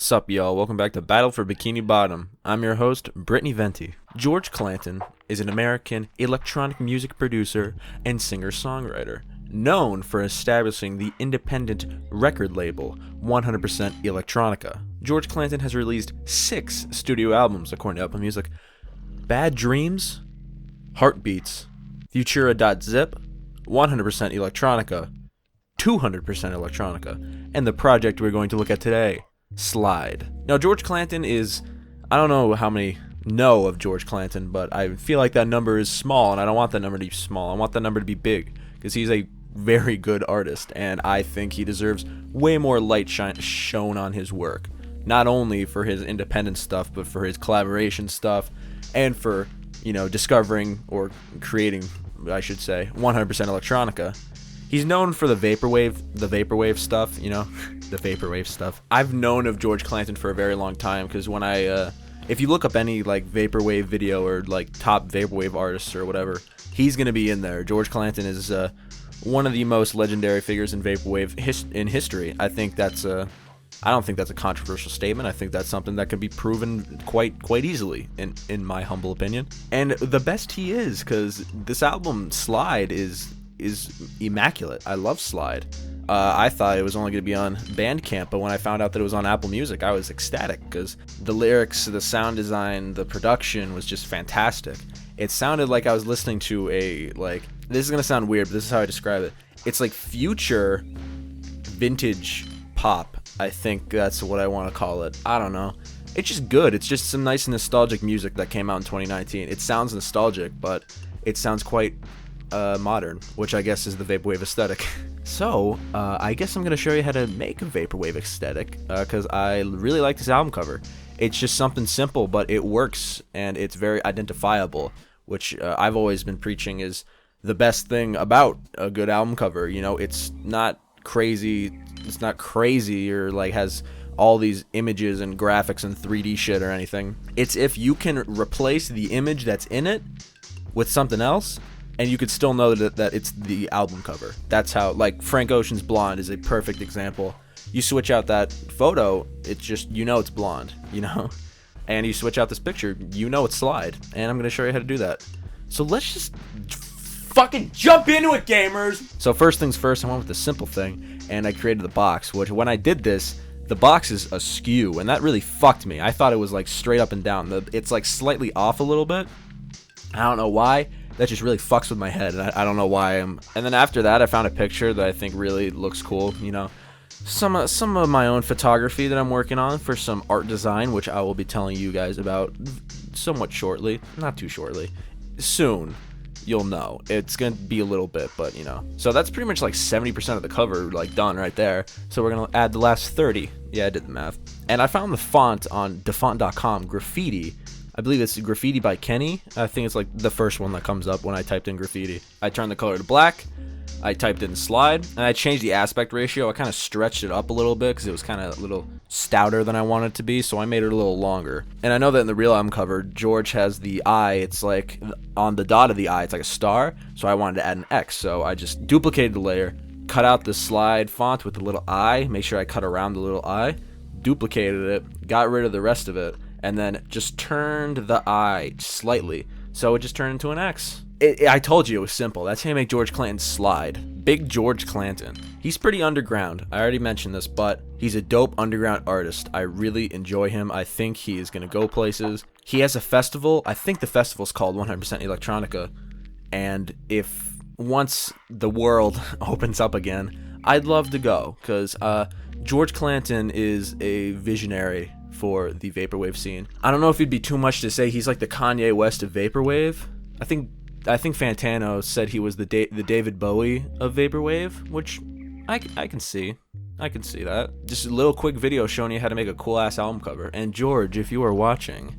Sup, y'all? Welcome back to Battle for Bikini Bottom. I'm your host, Brittany Venti. George Clanton is an American electronic music producer and singer-songwriter, known for establishing the independent record label 100% Electronica. George Clanton has released 6 studio albums, according to Apple Music. Bad Dreams, Heartbeats, virtue.zip, 100% Electronica, 200% Electronica, and the project we're going to look at today, Slide. Now, George Clanton is, I don't know how many know of George Clanton, but I feel like that number is small, and I don't want that number to be small. I want that number to be big, because he's a very good artist, and I think he deserves way more light shown on his work. Not only for his independent stuff, but for his collaboration stuff, and for, discovering or creating, I should say, 100% Electronica. He's known for the Vaporwave stuff, the Vaporwave stuff. I've known of George Clanton for a very long time, because when if you look up any, Vaporwave video or, top Vaporwave artists or whatever, he's going to be in there. George Clanton is, one of the most legendary figures in Vaporwave in history. I don't think that's a controversial statement. I think that's something that can be proven quite easily, in my humble opinion. And the best he is, because this album, Slide, is immaculate. I love Slide. I thought it was only going to be on Bandcamp, but when I found out that it was on Apple Music, I was ecstatic, because the lyrics, the sound design, the production was just fantastic. It sounded like I was listening to this is going to sound weird, but this is how I describe it. It's like future vintage pop. I think that's what I want to call it. I don't know. It's just good. It's just some nice nostalgic music that came out in 2019. It sounds nostalgic, but it sounds quite modern, which I guess is the Vaporwave aesthetic. So, I guess I'm going to show you how to make a Vaporwave aesthetic, because I really like this album cover. It's just something simple, but it works, and it's very identifiable, which I've always been preaching is the best thing about a good album cover. It's not crazy or has all these images and graphics and 3D shit or anything. It's if you can replace the image that's in it with something else, and you could still know that it's the album cover. That's how, Frank Ocean's Blonde is a perfect example. You switch out that photo, it's just, it's blonde, And you switch out this picture, it's Slide. And I'm going to show you how to do that. So let's just fucking jump into it, gamers! So first things first, I went with the simple thing, and I created the box, which when I did this, the box is askew, and that really fucked me. I thought it was, straight up and down. It's, slightly off a little bit. I don't know why. That just really fucks with my head, and I don't know why. And then after that, I found a picture that I think really looks cool. Some of my own photography that I'm working on for some art design, which I will be telling you guys about somewhat shortly. Not too shortly. Soon, you'll know. It's gonna be a little bit, but So that's pretty much 70% of the cover done right there. So we're gonna add the last 30. Yeah, I did the math. And I found the font on defont.com, Graffiti. I believe it's Graffiti by Kenny. I think it's the first one that comes up when I typed in graffiti. I turned the color to black. I typed in Slide, and I changed the aspect ratio. I kind of stretched it up a little bit because it was kind of a little stouter than I wanted it to be, so I made it a little longer. And I know that in the real album cover, George has the eye. It's on the dot of the eye, it's like a star, so I wanted to add an X. So I just duplicated the layer, cut out the Slide font with the little eye, make sure I cut around the little eye, duplicated it, got rid of the rest of it, and then just turned the eye slightly, so it just turned into an X. I told you it was simple. That's how you make George Clanton Slide. Big George Clanton. He's pretty underground. I already mentioned this, but he's a dope underground artist. I really enjoy him. I think he is going to go places. He has a festival. I think the festival's called 100% Electronica, and if once the world opens up again, I'd love to go, because George Clanton is a visionary for the Vaporwave scene. I don't know if it'd be too much to say he's like the Kanye West of Vaporwave. I think Fantano said he was the David Bowie of Vaporwave, which I can see. I can see that. Just a little quick video showing you how to make a cool ass album cover. And George, if you are watching,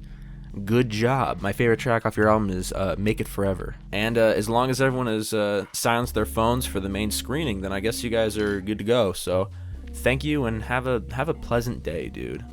good job. My favorite track off your album is Make It Forever. And as long as everyone has silenced their phones for the main screening, then I guess you guys are good to go. So thank you, and have a pleasant day, dude.